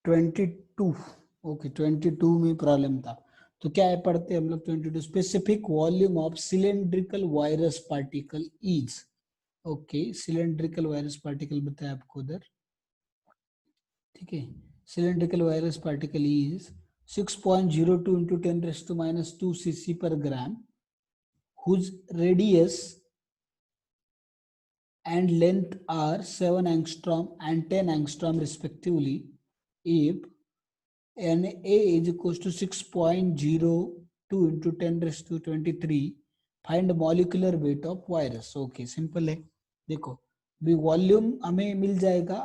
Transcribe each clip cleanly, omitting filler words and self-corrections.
22, okay 22 में problem था। तो क्या है पढ़ते हम लोग 22, specific volume of cylindrical virus particle is, okay cylindrical virus particle बताया आपको उधर, ठीक है। Cylindrical virus particle is 6.02 into 10⁻² cc per gram, whose radius and length are 7 angstrom and 10 angstrom respectively. If Na is equals to 6.02 into 10⁻23, find molecular weight of virus. Okay, simple है। देखो भी volume हमें मिल जाएगा,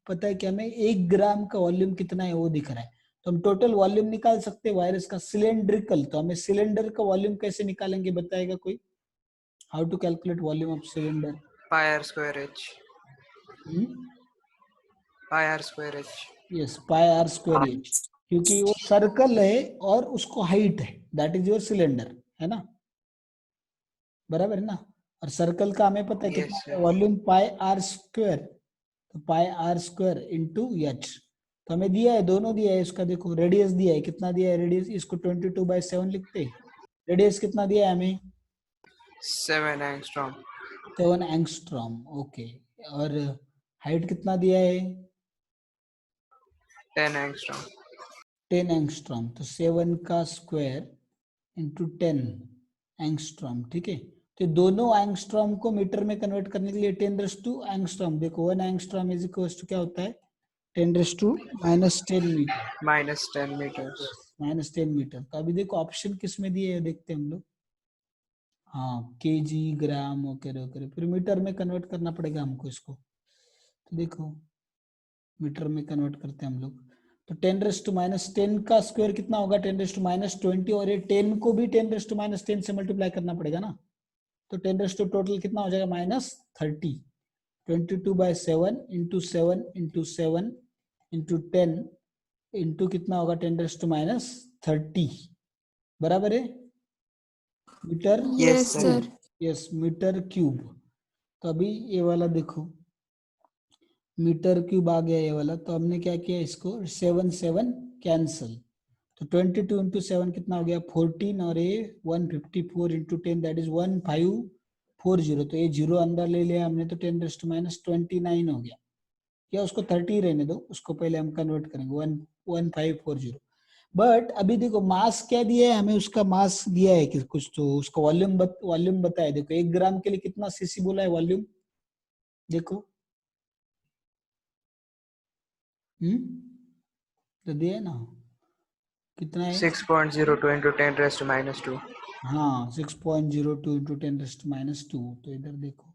पता है कि हमें 1 ग्राम का वॉल्यूम कितना है वो दिख रहा है, तो हम टोटल वॉल्यूम निकाल सकते हैं वायरस का सिलेंड्रिकल। तो हमें सिलेंडर का वॉल्यूम कैसे निकालेंगे बताएगा कोई? How to calculate volume of cylinder? pi r square h. pi r square h. Yes pi r square h, क्योंकि वो सर्कल है और उसको हाइट है, दैट इज योर सिलेंडर, है ना, बराबर है ना। और सर्कल का हमें पता है Yes, कितना sir. Volume pi r square, तो pi r square into h. तो हमें दिया है, दोनों दिया है, इसका देखो रेडियस दिया है, कितना दिया है रेडियस, इसको 22/7 लिखते हैं। रेडियस कितना दिया है हमें? 7 angstrom. 7 angstrom, okay. और हाइट कितना दिया है? 10 angstrom. 10 एंगस्ट्रॉम, तो 7 का स्क्वायर इंटू 10 एंगस्ट्रॉम, ठीक है। तो दोनों एंगस्ट्रॉम को मीटर में कन्वर्ट करने के लिए 10⁻² एंगस्ट्रॉम, देखो 1 एंगस्ट्रॉम इज इक्वल टू क्या होता है? 10⁻−10 मीटर, -10 meters. -10 मीटर। तो अभी देखो ऑप्शन किस में दिए है देखते हैं हम लोग। हाँ केजी, ग्राम, ओके ओके, फिर मीटर में कन्वर्ट करना पड़ेगा हमको इसको। तो देखो मीटर में कन्वर्ट करते हैं हम लोग, तो 10⁻10 का स्क्वायर कितना होगा? 10⁻20, और ये 10 को भी 10⁻10 से मल्टीप्लाई करना पड़ेगा ना, तो 10 टोटल कितना हो जाएगा? -30। 22/7 इंटू 7 इंटू 7 इंटू 10 इंटू कितना होगा? 10⁻30, बराबर है metre. Yes, sir. Yes metre cube. तो अभी ये वाला देखो मीटर क्यूब आ गया ये वाला, तो हमने क्या किया इसको 7 कैंसल, तो 22 इंटू 7 कितना हो गया? 14, और ये 154 इंटू 10 दैट इज 1540, तो ये जीरो अंदर ले लिया हमने, तो 10⁻29 हो गया। या उसको 30 रहने दो, उसको पहले हम कन्वर्ट करेंगे 1540। बट अभी देखो मास क्या दिया है हमें, उसका मास दिया है कि कुछ, तो उसका वॉल्यूम बताया। देखो 1 ग्राम के लिए कितना सीसी बोला है वॉल्यूम, देखो तो दिया है ना, कितना है? 6.02 into 10⁻². हाँ 6.02 इंटू 10⁻²। तो इधर देखो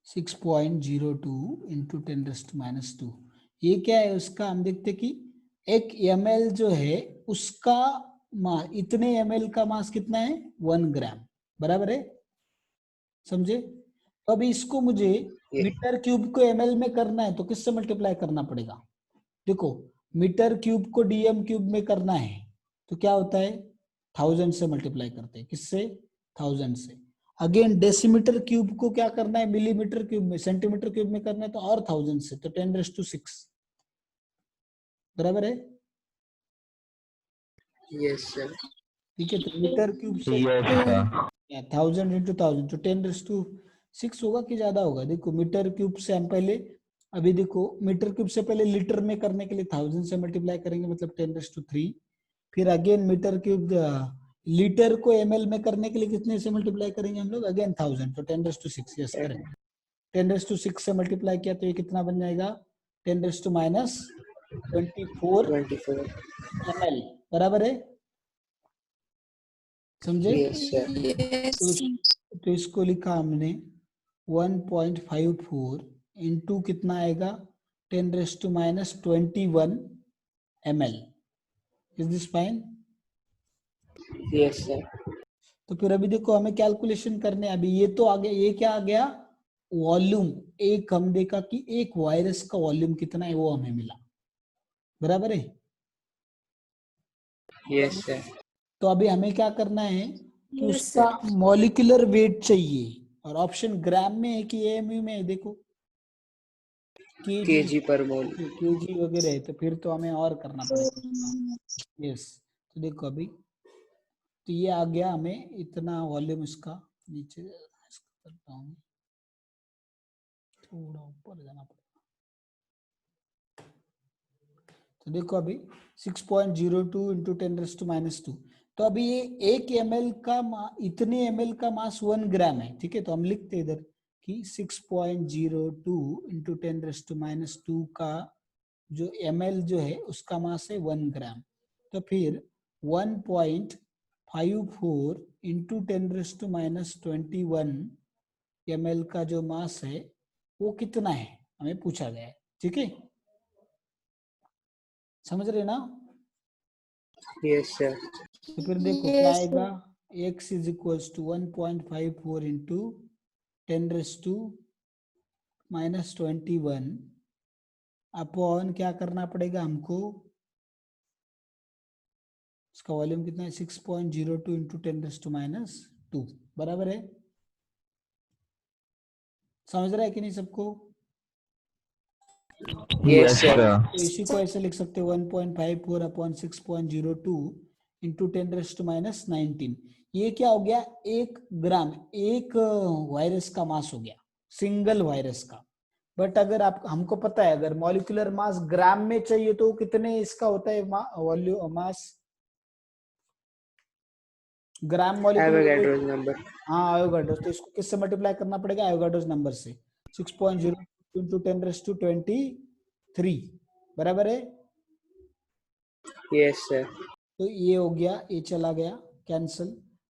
सिक्स 6.02 इंटू 10⁻², ये क्या है उसका, हम देखते कि 1 ml जो है उसका मास, इतने ml का मास कितना है? 1 ग्राम, बराबर है, समझे। तो अभी इसको मुझे मीटर क्यूब को ml में करना है, तो किससे मल्टीप्लाई करना पड़ेगा? देखो मीटर क्यूब को डीएम क्यूब में करना है, तो क्या होता है? 1000 से मल्टीप्लाई करते हैं, किससे? 1000 से। अगेन डेसीमीटर क्यूब को क्या करना है? मिलीमीटर क्यूब में, सेंटीमीटर क्यूब में करना है, तो और 1000 से, तो 10⁻6, बराबर है। Yes, sir. ठीक है, तो मीटर क्यूब से 1000 इंटू 1000, तो 10⁻6 होगा कि ज्यादा होगा? देखो मीटर क्यूब से हम पहले, अभी देखो मीटर क्यूब से पहले लीटर में करने के लिए 1000 से मल्टीप्लाई करेंगे, मतलब 10⁻3। फिर अगेन मीटर क्यूब लीटर को ml में करने के लिए कितने से मल्टीप्लाई करेंगे हम लोग? अगेन 1000, तो 10⁻6, यस करेक्ट। 10⁻6 से मल्टीप्लाई किया तो ये कितना बन जाएगा? 10⁻24 24. ml, बराबर है, समझे। Yes, sir. तो इसको लिखा हमने 1.54 इंटू कितना आएगा? 10⁻21 ml। Is this fine? Yes, sir. तो फिर अभी देखो हमें कैलकुलेशन करने, अभी ये तो आ गया, ये क्या आ गया? वॉल्यूम। एक हम देखा कि एक वायरस का वॉल्यूम कितना है वो हमें मिला, बराबर है। Yes, sir. तो अभी हमें क्या करना है कि उसका मॉलिक्यूलर वेट चाहिए, और ऑप्शन ग्राम में है कि एएमयू में है, देखो kg per mole. केजी वगैरह है, तो फिर तो हमें और करना पड़ेगा। यस, तो देखो अभी तो ये आ गया हमें इतना वॉल्यूम, इसका नीचे इसका करता हूँ, थोड़ा ऊपर जाना पड़ेगा। तो देखो अभी 6.02 इंटू 10⁻²। तो अभी ये 1 ml का इतने ml का मास 1 ग्राम है, ठीक है। तो हम लिखते इधर कि 6.02 इंटू 10⁻² का जो ml जो है उसका मास है 1 ग्राम। तो फिर 1.54 इंटू 10⁻21 ml का जो मास है वो कितना है, हमें पूछा गया है, ठीक है। समझ रहे ना? Yes, sir. तो फिर देखो क्या आएगा, x is equals to 1.54 into 10⁻21 upon क्या करना पड़ेगा हमको, इसका वॉल्यूम कितना है 6.02 इंटू 10⁻², बराबर है। समझ रहा है कि नहीं सबको? Yes, sir. तो इसी को ऐसे लिख सकते हो 1.54 अपॉन 6.02 इंटू 10⁻19। ये क्या हो गया, 1 ग्राम, एक वायरस का मास हो गया, सिंगल वायरस का। बट अगर आप, हमको पता है अगर मॉलिक्यूलर मास ग्राम में चाहिए तो कितने इसका होता है volume mass, gram molecular Avogadro's number. हाँ एवोगाड्रो, तो इसको किससे मल्टीप्लाई करना पड़ेगा, एवोगाड्रोस नंबर से। 6.0 इंटू 10⁻23 बराबर है। Yes, sir. तो ये हो गया, ये चला गया कैंसिल।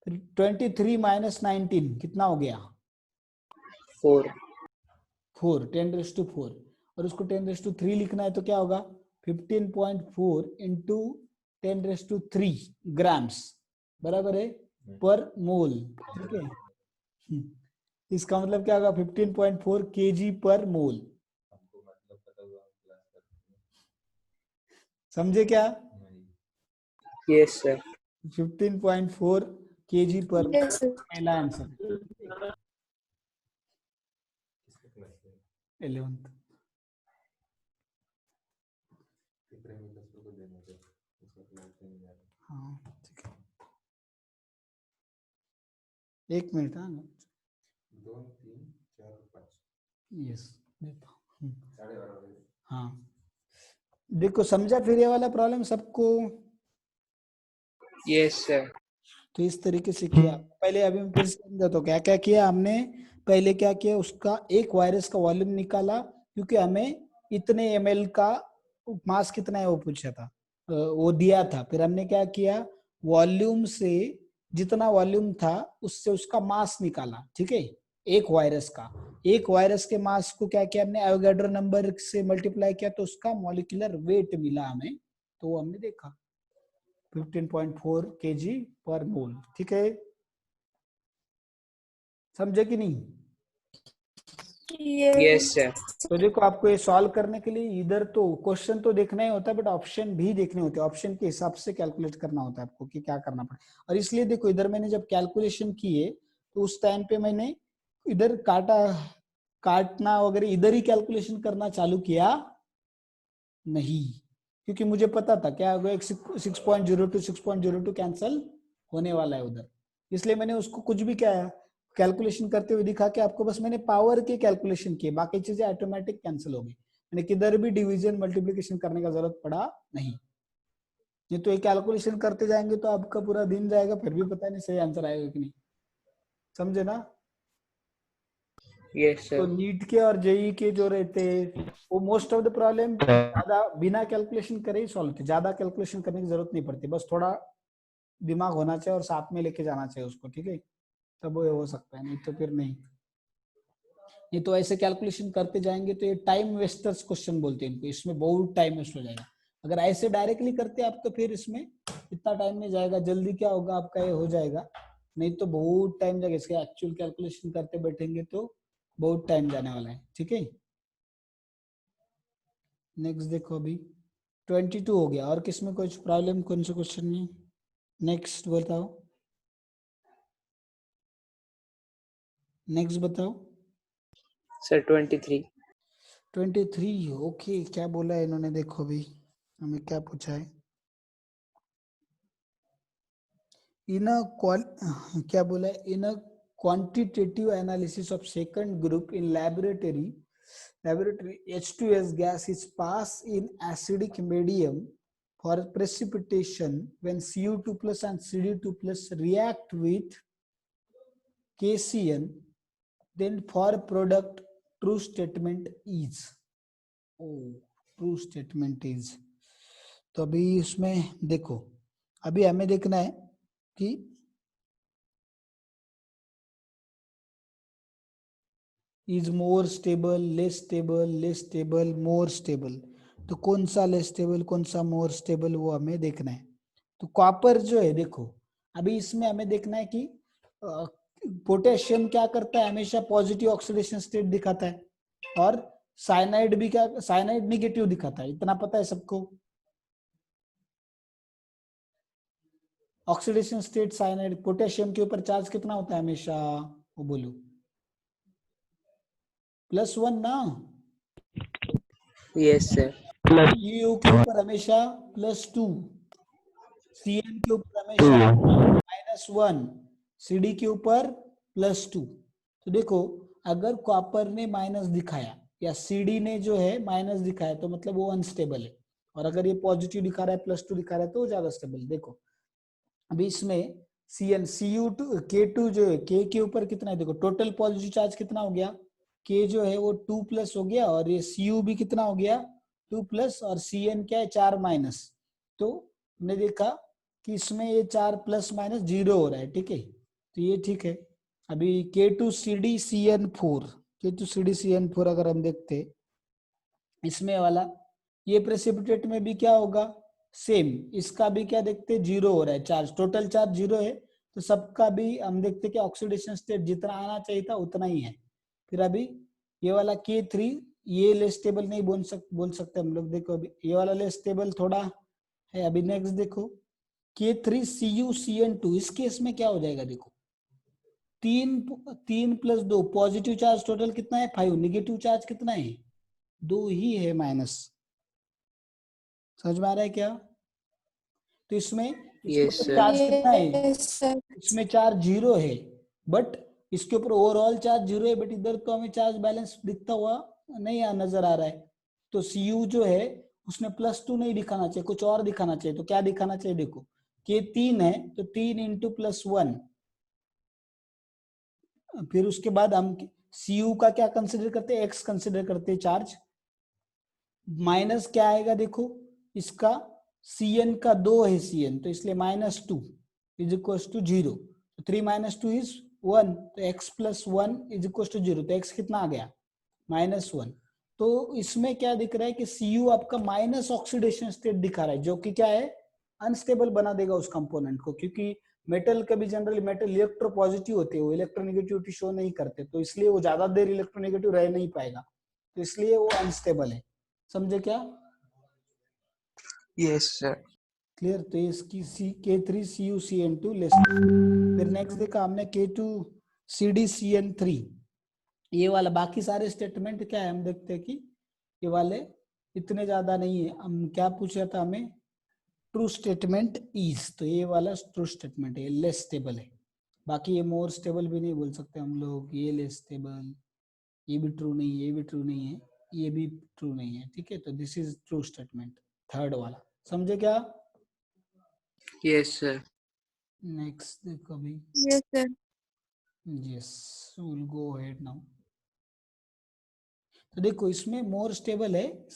फिर 23 माइनस 19 कितना हो गया, 4. 4, 10⁻4। और उसको 10⁻3 लिखना है तो क्या होगा 15.4 इंटू 10⁻3 ग्राम्स बराबर है पर मोल, ठीक है। इसका मतलब क्या होगा 15.4 kg पर मोल। समझे क्या? Yes, sir. 15.4 kg पर पहला आंसर 11th। हाँ ठीक है, 1 मिनट। हाँ 2 3 4 5 यस देखो, हाँ देखो समझा फिर ये वाला प्रॉब्लम सबको? Yes, sir. तो इस तरीके से किया पहले। अभी मैं फिर से समझा, तो क्या क्या किया हमने, पहले क्या किया, उसका एक वायरस का वॉल्यूम निकाला, क्योंकि हमें इतने ml का मास कितना है वो पूछा था, वो दिया था। फिर हमने क्या किया, वॉल्यूम से जितना वॉल्यूम था उससे उसका मास निकाला, ठीक है। एक वायरस का, एक वायरस के मास को क्या किया हमने, एवोगाड्रो नंबर से मल्टीप्लाई किया तो उसका मॉलिक्यूलर वेट मिला हमें, तो वो हमने देखा 15.4 kg पर मोल, ठीक है। समझे कि नहीं? Yes, sir. तो देखो आपको ये सॉल्व करने के लिए इधर तो क्वेश्चन तो देखना ही होता है, बट ऑप्शन भी देखने होते हैं, ऑप्शन के हिसाब से कैलकुलेट करना होता है आपको कि क्या करना पड़े। और इसलिए देखो इधर मैंने जब कैलकुलेशन किए तो उस टाइम पे मैंने इधर काटना वगैरह इधर ही कैलकुलेशन करना चालू किया नहीं, क्योंकि मुझे पता था क्या होगा, 6.02 कैंसल होने वाला है उधर। इसलिए मैंने उसको कुछ भी क्या कैलकुलेशन करते हुए दिखा के आपको, बस मैंने पावर के कैलकुलेशन किए, बाकी चीजें ऑटोमेटिक कैंसिल हो गई। मैंने किधर भी डिवीजन मल्टीप्लिकेशन करने का जरूरत पड़ा नहीं। ये तो ये कैलकुलेशन करते जाएंगे तो आपका पूरा दिन जाएगा, फिर भी पता नहीं सही आंसर आएगा कि नहीं। समझे ना? Yes, तो sir. नीट के और जेई के जो रहते हैं वो मोस्ट ऑफ द प्रॉब्लम ज्यादा बिना कैलकुलेशन करे ही सॉल्व होते, ज्यादा कैलकुलेशन करने की जरूरत नहीं पड़ती, बस थोड़ा दिमाग होना चाहिए और साथ में लेके जाना चाहिए उसको, ठीक है, तब वो हो सकता है, नहीं तो फिर नहीं। नहीं तो ऐसे कैलकुलेशन करते जाएंगे तो ये टाइम वेस्टर्स क्वेश्चन बोलते हैं इनको, इसमें बहुत टाइम वेस्ट हो जाएगा। अगर ऐसे डायरेक्टली करते आप तो फिर इसमें इतना टाइम नहीं जाएगा, जल्दी क्या होगा आपका ये हो जाएगा, नहीं तो बहुत टाइम जाएगा। इसके एक्चुअल कैलकुलेशन करते बैठेंगे तो बहुत टाइम जाने वाला है, ठीक है। नेक्स्ट देखो अभी 22 हो गया, और किसमें कुछ प्रॉब्लम, कौन सा क्वेश्चन में? नेक्स्ट बताओ, नेक्स्ट बताओ। सर 23। 23 ओके। क्या बोला है इन्होंने, देखो अभी हमें क्या पूछा है। इन अ क्या बोला है, in uh quantitative analysis of second group in laboratory H2S gas is passed in acidic medium for precipitation when Cu2 plus and Cd2 plus react with KCN, then for product true statement is। oh true statement is। तो अभी इसमें देखो, अभी हमें देखना है कि is more stable, less stable, less stable, more stable. तो कौन सा लेस स्टेबल, कौन सा मोर स्टेबल, वो हमें देखना है। तो कॉपर जो है देखो, अभी इसमें हमें देखना है कि पोटेशियम क्या करता है, हमेशा पॉजिटिव ऑक्सीडेशन स्टेट दिखाता है, और साइनाइड भी क्या, साइनाइड निगेटिव दिखाता है, इतना पता है सबको। ऑक्सीडेशन स्टेट साइनाइड, पोटेशियम के ऊपर चार्ज कितना होता है हमेशा, वो बोलो, +1 ना। Yes sir. यू के ऊपर हमेशा +2, Cn के ऊपर हमेशा -1, Cd के ऊपर +2। तो देखो, अगर कॉपर ने माइनस दिखाया या Cd ने जो है माइनस दिखाया, तो मतलब वो अनस्टेबल है, और अगर ये पॉजिटिव दिखा रहा है, +2 दिखा रहा है, तो वो ज्यादा स्टेबल। देखो अभी इसमें Cn Cu2 K2 जो है, K के ऊपर कितना है, देखो टोटल पॉजिटिव चार्ज कितना हो गया, K जो है वो 2+ हो गया, और ये Cu भी कितना हो गया, 2+, और Cn क्या है, 4-। तो हमने देखा कि इसमें ये 4+- 0 हो रहा है, ठीक है, तो ये ठीक है। अभी K2CdCN4, K2CdCN4 अगर हम देखते इसमें वाला, ये प्रेसिपिटेट में भी क्या होगा, सेम, इसका भी क्या देखते, 0 हो रहा है चार्ज, टोटल चार्ज 0 है, तो सबका भी हम देखते कि ऑक्सीडेशन स्टेट जितना आना चाहिए था उतना ही है। फिर अभी ये वाला K3, ये लेस स्टेबल नहीं बोल सकते हम लोग, देखो अभी ये वाला लेस स्टेबल थोड़ा है। अभी नेक्स्ट देखो K3CuCN2, इस केस में क्या हो जाएगा, देखो 3+2 पॉजिटिव चार्ज, टोटल कितना है 5, निगेटिव चार्ज कितना है 2 ही है माइनस। समझ में आ रहा है क्या। तो इसमें इसके यस ऊपर सर। चार्ज कितना है, यस सर। इसमें चार्ज 0 है, बट इसके ऊपर ओवरऑल चार्ज 0 है, बट इधर तो हमें चार्ज बैलेंस दिखता हुआ नहीं नजर आ रहा है। तो Cu जो है उसने +2 नहीं दिखाना चाहिए, कुछ और दिखाना चाहिए। तो क्या दिखाना चाहिए, देखो K3 है तो 3 × +1, फिर उसके बाद हम Cu का क्या कंसिडर करते हैं, X कंसिडर करते हैं चार्ज, माइनस क्या आएगा, देखो इसका Cn का 2 है Cn, तो इसलिए -2 = 0, तो 3 - 2 = 1, तो x + 1 = 0, तो x कितना आ गया -1। तो इसमें क्या दिख रहा है कि Cu आपका माइनस ऑक्सीडेशन स्टेट दिखा रहा है, जो कि क्या है, अनस्टेबल बना देगा उस कंपोनेंट को, क्योंकि मेटल का भी जनरली मेटल इलेक्ट्रोपॉजिटिव होते हैं, वो इलेक्ट्रोनेगेटिविटी शो नहीं करते, तो इसलिए वो ज्यादा देर इलेक्ट्रोनेगेटिव रह नहीं पाएगा, तो इसलिए वो अनस्टेबल है। समझे क्या, यस सर। क्लियर। तो इसकी K3CuCN2 लेस। फिर नेक्स्ट देखा हमने K2CdCN3, ये वाला बाकी सारे स्टेटमेंट क्या है, हम देखते हैं कि ये वाले इतने ज्यादा नहीं है। हम क्या पूछा था हमें, ट्रू स्टेटमेंट इज, तो ये वाला ट्रू स्टेटमेंट है, लेस स्टेबल है। बाकी ये मोर स्टेबल भी नहीं बोल सकते हम लोग, ये लेस स्टेबल, ये भी ट्रू नहीं, ये भी ट्रू नहीं है, ये भी ट्रू नहीं है, ठीक है। तो this is true statement, third वाला। समझे क्या। Yes sir. नेक्स्ट देखो अभी, yes sir. yes we'll go ahead now। तो देखो इसमें मोर स्टेबल है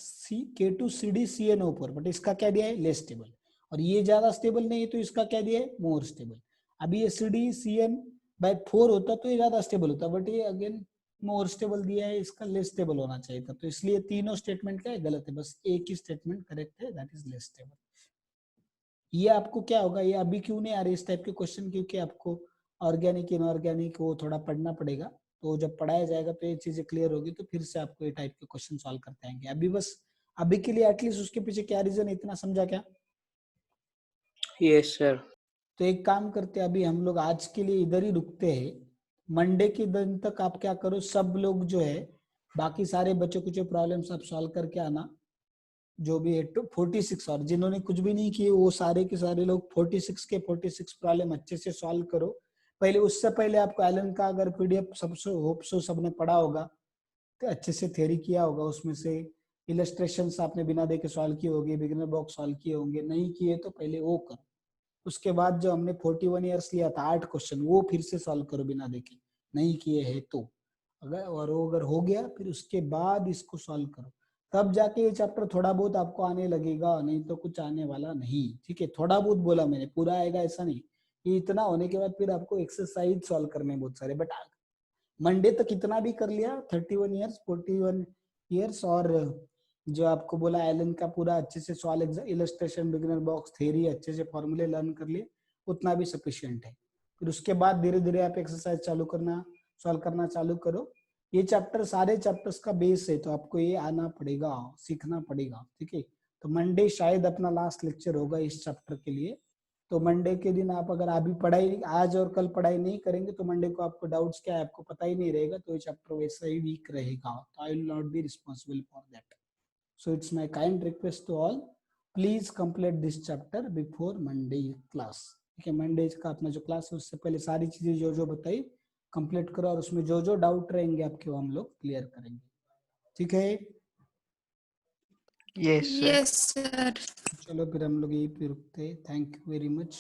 K2CdCN ऊपर, बट इसका क्या दिया है, लेस स्टेबल, और ये ज्यादा स्टेबल नहीं है, तो इसका क्या दिया है, मोर स्टेबल। अभी ये CdCN/4 होता तो ये ज्यादा स्टेबल होता, बट ये अगेन मोर स्टेबल दिया है, इसका लेस स्टेबल होना चाहिए था, तो इसलिए तीनों स्टेटमेंट क्या है, गलत है, बस एक ही स्टेटमेंट करेक्ट है, दैट इज लेस स्टेबल। ये आपको क्या होगा, ये अभी क्यों नहीं आ रही इस टाइप के क्वेश्चन, क्योंकि आपको ऑर्गेनिक इनऑर्गेनिक वो थोड़ा पढ़ना पड़ेगा, तो जब पढ़ाया जाएगा तो ये चीजें क्लियर होगी, तो फिर से आपको ये टाइप के क्वेश्चन सॉल्व करते आएंगे। अभी बस अभी के लिए एटलीस्ट उसके पीछे क्या रीजन है, इतना समझा क्या। Yes sir. तो एक काम करते हैं, अभी हम लोग आज के लिए इधर ही रुकते हैं, मंडे के दिन तक आप क्या करो, सब लोग जो है बाकी सारे बच्चों को जो प्रॉब्लम्स आप सॉल्व करके आना, जो भी है 46, और जिन्होंने कुछ भी नहीं किए वो सारे के सारे लोग 46 के 46 प्रॉब्लम अच्छे से सॉल्व करो। पहले उससे पहले आपको एलन का अगर पीडीएफ सबसे होप सो सबने पढ़ा होगा, तो अच्छे से थ्योरी किया होगा, उसमें से इलस्ट्रेशंस आपने बिना देखे सॉल्व किए होंगे, बिगिनर बॉक्स सॉल्व किए होंगे, नहीं किए तो पहले वो करो। उसके बाद जो हमने 41 ईयर्स लिया था 8 क्वेश्चन, वो फिर से सॉल्व करो बिना देखे, नहीं किए हैं तो। अगर हो गया फिर उसके बाद इसको सॉल्व करो, तब जाके ये चैप्टर थोड़ा बहुत आपको आने लगेगा, नहीं तो कुछ आने वाला नहीं। ठीक है, थोड़ा बहुत बोला मैंने, पूरा आएगा ऐसा नहीं। ये इतना होने के बाद फिर आपको एक्सरसाइज सॉल्व करने बहुत सारे, बट मंडे तक इतना भी कर लिया, 31 ईयर्स 41 ईयर्स, और जो आपको बोला एलन का पूरा अच्छे से solve, illustration, beginner box, theory अच्छे से फॉर्मूले लर्न कर लिए, उतना भी सफिशिएंट है। फिर उसके बाद धीरे धीरे आप एक्सरसाइज चालू करना, सॉल्व करना चालू करो। ये चैप्टर सारे चैप्टर्स का बेस है, तो आपको ये आना पड़ेगा, सीखना पड़ेगा। ठीक है, तो मंडे शायद अपना लास्ट लेक्चर होगा इस चैप्टर के लिए। तो मंडे के दिन आप अगर अभी पढ़ाई आज और कल पढ़ाई नहीं करेंगे तो मंडे को आपको डाउट्स क्या है आपको पता ही नहीं रहेगा, तो ये चैप्टर वैसा ही वीक रहेगा, तो I will not be responsible for that. So it's my kind request to all, please complete this chapter before Monday class। ठीक है, मंडे का अपना जो क्लास है उससे पहले सारी चीजें जो जो बताई कंप्लीट करो, और उसमें जो जो डाउट रहेंगे आपके वो हम लोग क्लियर करेंगे। ठीक है, Yes, sir. Yes, sir. चलो फिर हम लोग यही पे रुकते हैं। Thank you very much.